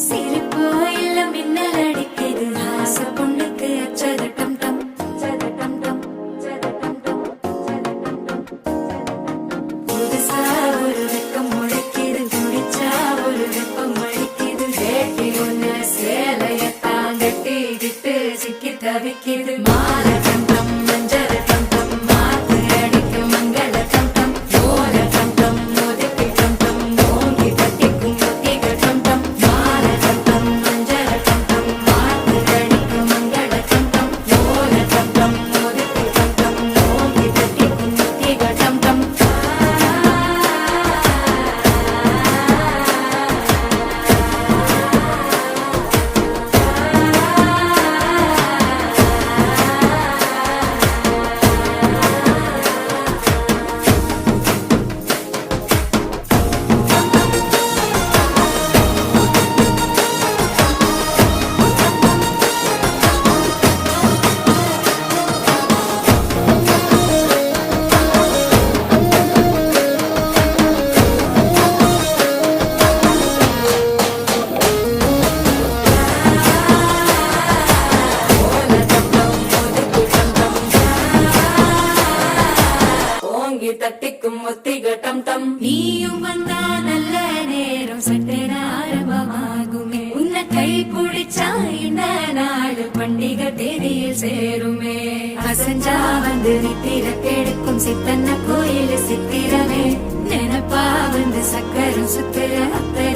சிரிப்பு இல்ல மின்னல் அடிக்குது ஆசை பொண்ணுக்கு அச்சதட்டம் டம் சதட்டம் டம் சதட்டம் டம் புதுசா ஒரு வெக்கம் முளைக்குது குடிச்சா ஒரு வெப்பம் அடிக்குது வேட்டி ஒண்ணு சேலையத்தான் கட்டிக்கிட்டு சிக்கி தவிக்குது மாலை டம் டம் மஞ்சள் டம் டம் மாத்து அடிக்கு மங்கள டம் டம் ஓர டம் டம் ஒதுக்கி டம் டம் ஓங்கி தட்டிக்கும் ஒத்திக டம் டம் மாலை டம் டம் மஞ்சள் டம் டம் மாத்து அடிக்கு மங்கள டம் டம் ஓர டம் டம் ஒதுக்கி டம் டம் ஓங்கி தட்டிக்கும் ஒத்திக டம் டம் ஓங்கி தட்டிக்கும் ஒத்திக டம் டம் நீயும் வந்தா நல்ல நேரம் சட்டென ஆரம்பமாகுமே உன்னை கை பிடிச்சா இந்த நாடு பண்டிகை தேதியில் சேருமே அசஞ்சா வந்து நித்திர கெடுக்கும் சித்தன்ன கோயில் சித்திரமே நினைப்பா வந்து சக்கரம் சுத்துற அத்தை